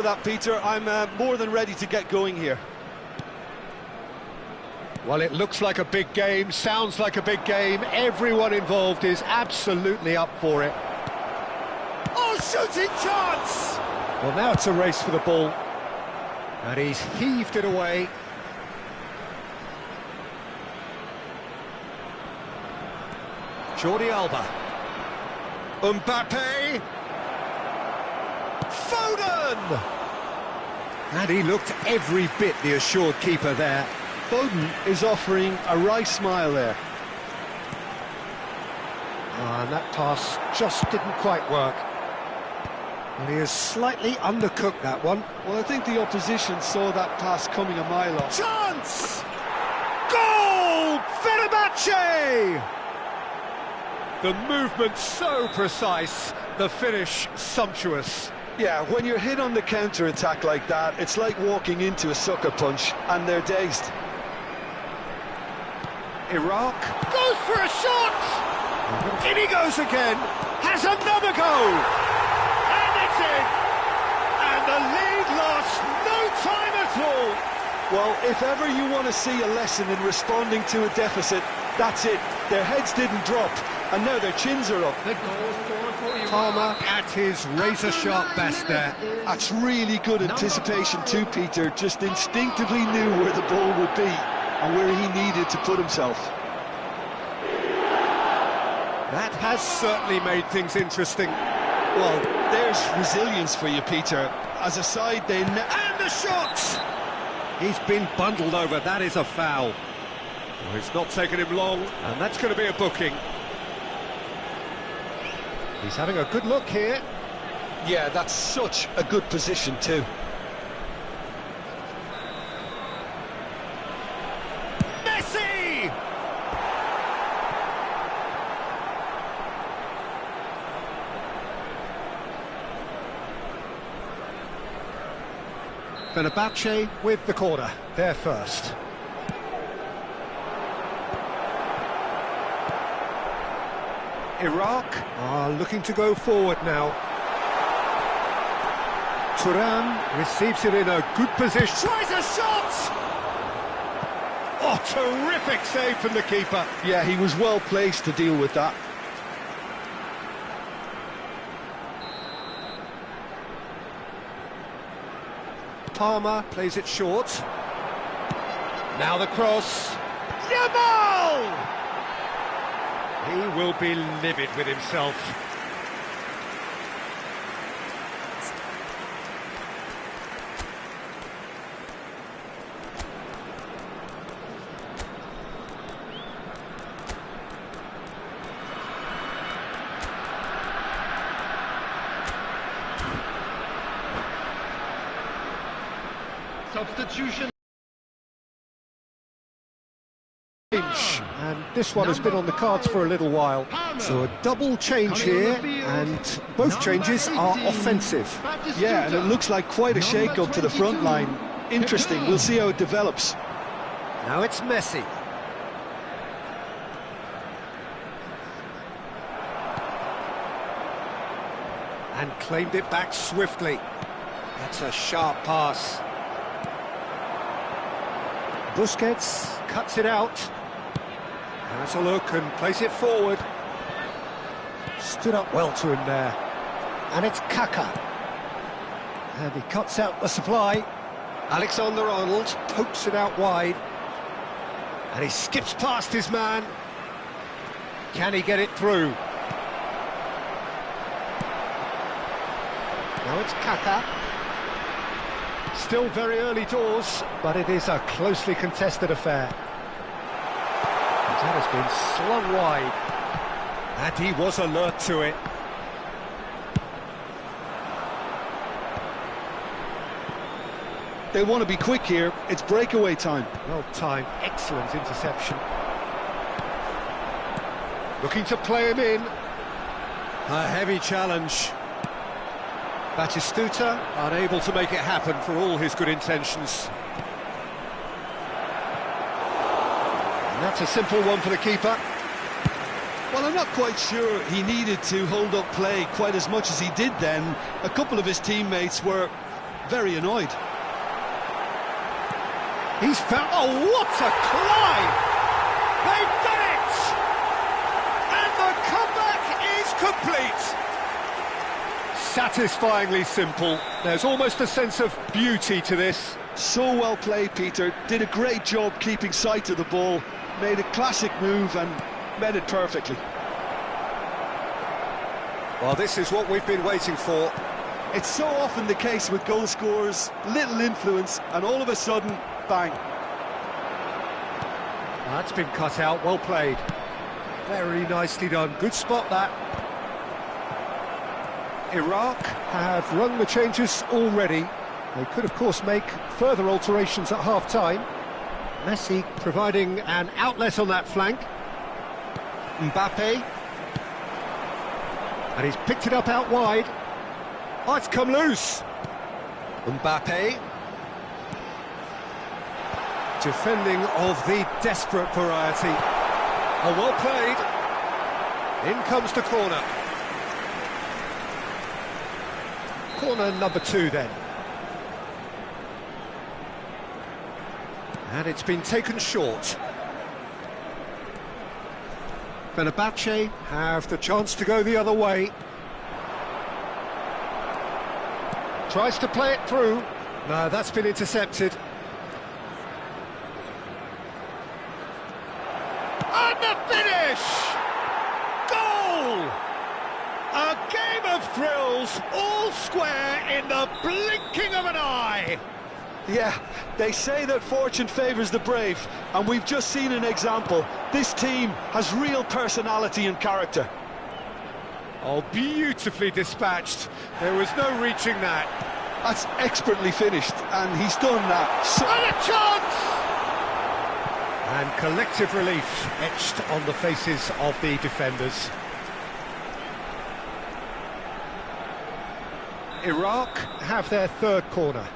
That, Peter, I'm more than ready to get going here. Well, it looks like a big game, sounds like a big game. Everyone involved is absolutely up for it. Oh, shooting chance! Well, now it's a race for the ball. And he's heaved it away. Jordi Alba. Mbappe. Foden! And he looked every bit the assured keeper there. Foden is offering a wry smile there. And that pass just didn't quite work. And he has slightly undercooked that one. Well, I think the opposition saw that pass coming a mile off. Chance! Goal! Fenerbahce! The movement so precise, the finish sumptuous. Yeah, when you're hit on the counter-attack like that, it's like walking into a sucker punch, and they're dazed. Iraq goes for a shot! In he goes again, has another go! And it's in! And the lead lost no time at all! Well, if ever you want to see a lesson in responding to a deficit, that's it. Their heads didn't drop, and now their chins are up. Palmer at his razor-sharp best there. That's really good anticipation too, Peter. Just instinctively knew where the ball would be and where he needed to put himself. That has certainly made things interesting. Well, there's resilience for you, Peter. As a side, they... And the shot! He's been bundled over, that is a foul. Well, it's not taken him long, and that's going to be a booking. He's having a good look here. Yeah, that's such a good position too. Messi! Fenerbahce with the corner, they're first. Iraq are looking to go forward now. Turan receives it in a good position. Tries a shot! Oh, terrific save from the keeper. Yeah, he was well placed to deal with that. Palmer plays it short. Now the cross. Yamal! He will be livid with himself. Substitution. And this one has been on the cards for a little while. So a double change here, and both changes are offensive. Yeah, and it looks like quite a shake-up to the front line. Interesting, we'll see how it develops. Now it's Messi. And claimed it back swiftly. That's a sharp pass. Busquets cuts it out. Has a look and plays it forward. Stood up well to him there. And it's Kaka. And he cuts out the supply. Alexander-Arnold pokes it out wide. And he skips past his man. Can he get it through? Now it's Kaka. Still very early doors, but it is a closely contested affair. That has been slung wide. And he was alert to it. They want to be quick here. It's breakaway time. Well timed, excellent interception. Looking to play him in. A heavy challenge. Batistuta unable to make it happen for all his good intentions. And that's a simple one for the keeper. Well, I'm not quite sure he needed to hold up play quite as much as he did then. A couple of his teammates were very annoyed. He's found... Oh, what a climb! They've done it! And the comeback is complete! Satisfyingly simple. There's almost a sense of beauty to this. So well played, Peter. Did a great job keeping sight of the ball. Made a classic move and met it perfectly. Well, this is what we've been waiting for. It's so often the case with goal scorers. Little influence, and all of a sudden, bang. That's been cut out, well played. Very nicely done, good spot that. Iraq have run the changes already. They could, of course, make further alterations at half-time. Messi providing an outlet on that flank. Mbappe. And he's picked it up out wide. Oh, it's come loose. Mbappe. Defending of the desperate variety. Oh, well played. In comes the corner. Corner number 2 then. And it's been taken short. Fenerbahce have the chance to go the other way. Tries to play it through. No, that's been intercepted. And the finish! Goal! A game of thrills, all square in the blinking of an eye. Yeah, they say that fortune favours the brave, and we've just seen an example. This team has real personality and character. Oh, beautifully dispatched. There was no reaching that. That's expertly finished, and he's done that. And a chance! And collective relief etched on the faces of the defenders. Iraq have their third corner.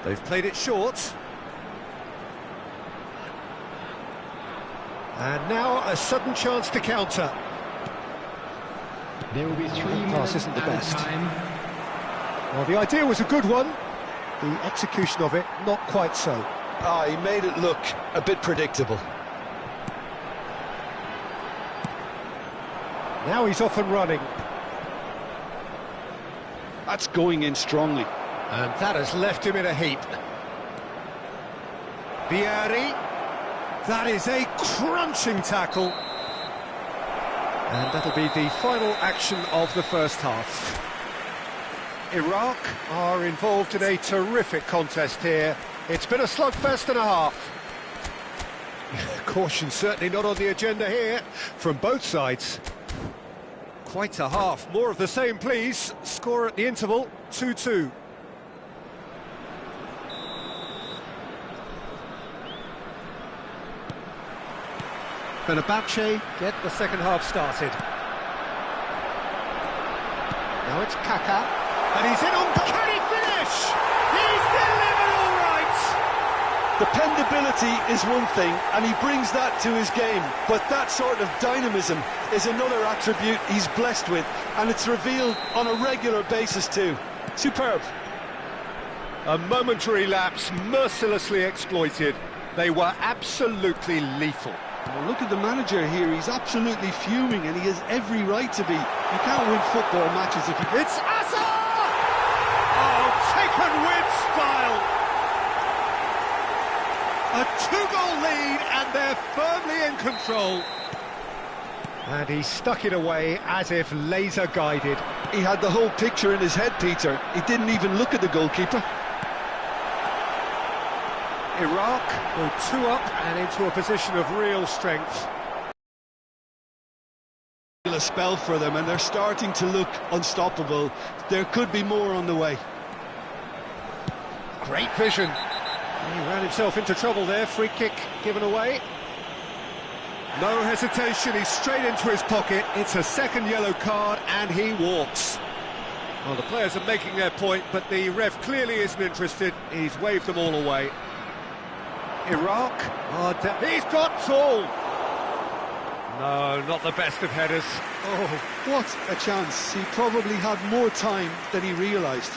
They've played it short. And now a sudden chance to counter. There will be 3 minutes pass isn't the best. time. Well, the idea was a good one. The execution of it, not quite so. He made it look a bit predictable. Now he's off and running. That's going in strongly. And that has left him in a heap. Vieri. That is a crunching tackle. And that'll be the final action of the first half. Iraq are involved in a terrific contest here. It's been a slugfest and a half. Caution certainly not on the agenda here from both sides. Quite a half. More of the same, please. Score at the interval, 2-2. Fenerbahce get the second half started. Now it's Kaka, and he's in on... Can he finish? He's delivered all right! Dependability is one thing, and he brings that to his game, but that sort of dynamism is another attribute he's blessed with, and it's revealed on a regular basis too. Superb. A momentary lapse mercilessly exploited. They were absolutely lethal. Well, look at the manager here, he's absolutely fuming, and he has every right to be. You can't win football matches if you... It's Asa! Oh, taken with style! A 2-goal lead, and they're firmly in control. And he stuck it away as if laser-guided. He had the whole picture in his head, Peter. He didn't even look at the goalkeeper. Iraq go 2 up and into a position of real strength. A spell for them, and they're starting to look unstoppable. There could be more on the way. Great vision. He ran himself into trouble there. Free kick given away. No hesitation, he's straight into his pocket. It's a second yellow card and he walks. Well, the players are making their point, but the ref clearly isn't interested. He's waved them all away. Iraq are he's got tall. No, not the best of headers. Oh, what a chance. He probably had more time than he realised.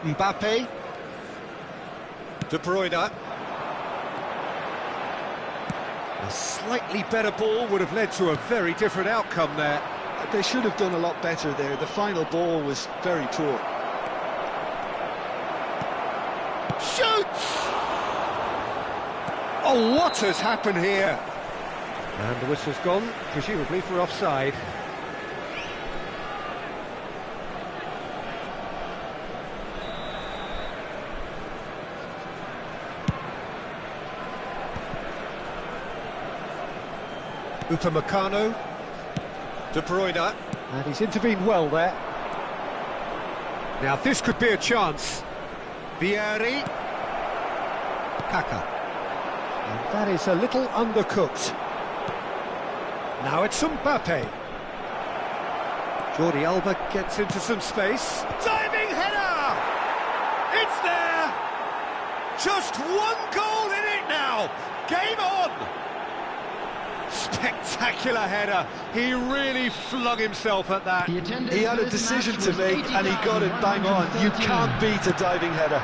Mbappe. De Bruyne. A slightly better ball would have led to a very different outcome there. They should have done a lot better there. The final ball was very poor. Shoots! Oh, what has happened here? And the whistle's gone, presumably for offside. Upamecano. De Bruyne. And he's intervened well there. Now this could be a chance. Vieri. Kaka. And that is a little undercooked. Now it's Mbappe. Jordi Alba gets into some space. Diving header! It's there! Just one goal in it now! Game on! Spectacular header. He really flung himself at that. He had a decision to make and he got it bang on. You can't beat a diving header.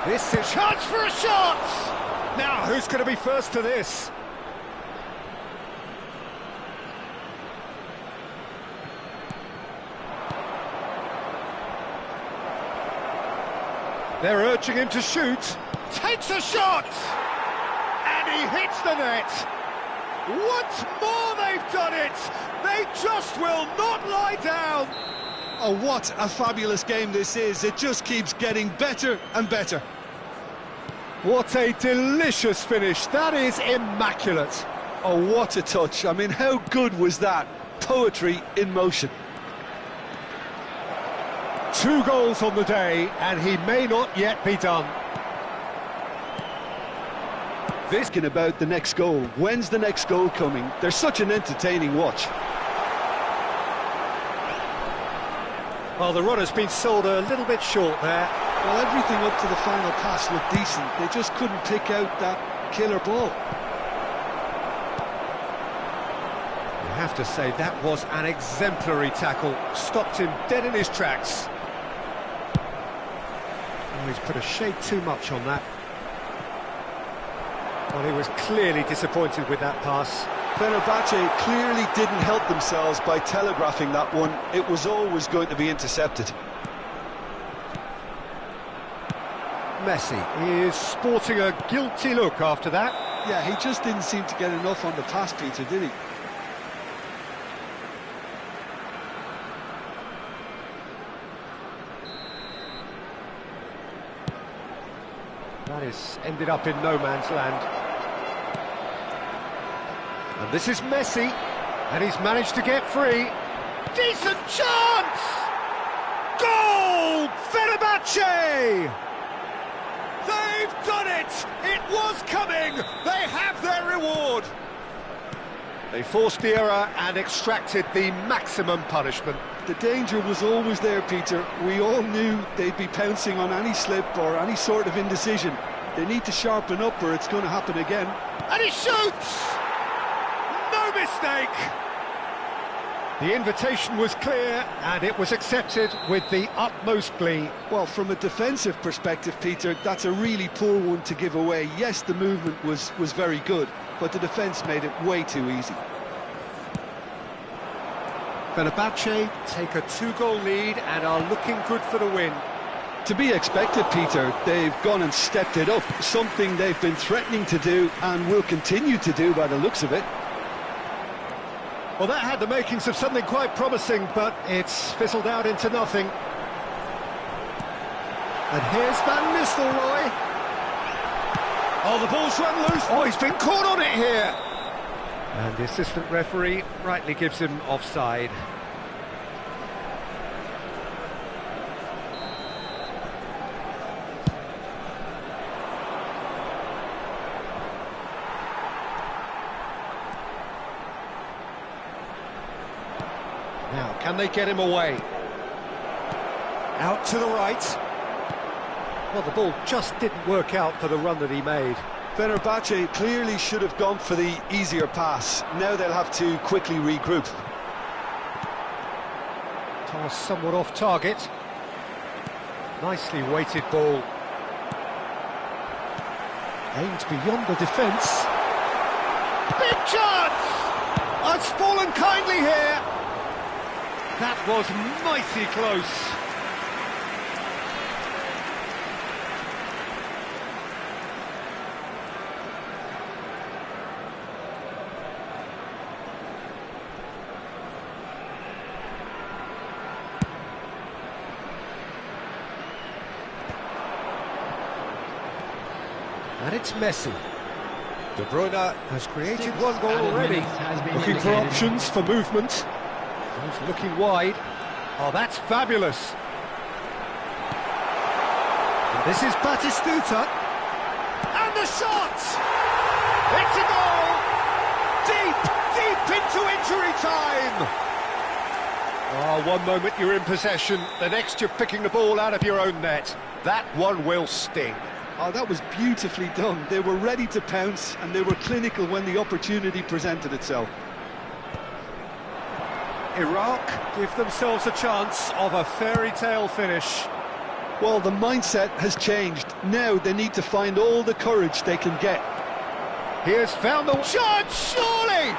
This is chance for a shot! Now, who's going to be first to this? They're urging him to shoot. Takes a shot! And he hits the net. Once more they've done it. They just will not lie down. Oh, what a fabulous game this is. It just keeps getting better and better. What a delicious finish. That is immaculate. Oh, what a touch. I mean, how good was that? Poetry in motion. 2 goals on the day, and he may not yet be done. Thinking about the next goal. When's the next goal coming? They're such an entertaining watch. Well, the runner's been sold a little bit short there. Well, everything up to the final pass looked decent. They just couldn't pick out that killer ball. You have to say that was an exemplary tackle. Stopped him dead in his tracks. Oh, he's put a shade too much on that. Well, he was clearly disappointed with that pass. Fenerbahce clearly didn't help themselves by telegraphing that one. It was always going to be intercepted. Messi is sporting a guilty look after that. Yeah, he just didn't seem to get enough on the pass, Peter, did he? That is ended up in no man's land. And this is Messi, and he's managed to get free. Decent chance! Goal! Fenerbahce! They've done it! It was coming! They have their reward! They forced the error and extracted the maximum punishment. The danger was always there, Peter. We all knew they'd be pouncing on any slip or any sort of indecision. They need to sharpen up or it's going to happen again. And he shoots! No mistake! The invitation was clear and it was accepted with the utmost glee. Well, from a defensive perspective, Peter, that's a really poor one to give away. Yes, the movement was very good, but the defence made it way too easy. Fenerbahce take a 2-goal lead and are looking good for the win. To be expected, Peter. They've gone and stepped it up, something they've been threatening to do and will continue to do by the looks of it. Well, that had the makings of something quite promising, but it's fizzled out into nothing. And here's Van Nistelrooy. Oh, the ball's run loose. Oh, he's been caught on it here. And the assistant referee rightly gives him offside. Now, can they get him away? Out to the right. Well, the ball just didn't work out for the run that he made. Fenerbahce clearly should have gone for the easier pass. Now they'll have to quickly regroup. Pass somewhat off target. Nicely weighted ball. Aimed beyond the defence. Big chance! It's fallen kindly here. That was mighty close. And it's Messi. De Bruyne has created one goal already. Looking for options for movement. He's looking wide. Oh, that's fabulous. And this is Batistuta. And the shot! It's a goal! Deep into injury time! Oh, one moment you're in possession, the next you're picking the ball out of your own net. That one will sting. Oh, that was beautifully done. They were ready to pounce, and they were clinical when the opportunity presented itself. Iraq give themselves a chance of a fairy tale finish. Well, the mindset has changed. Now they need to find all the courage they can get. He has found the shot, surely!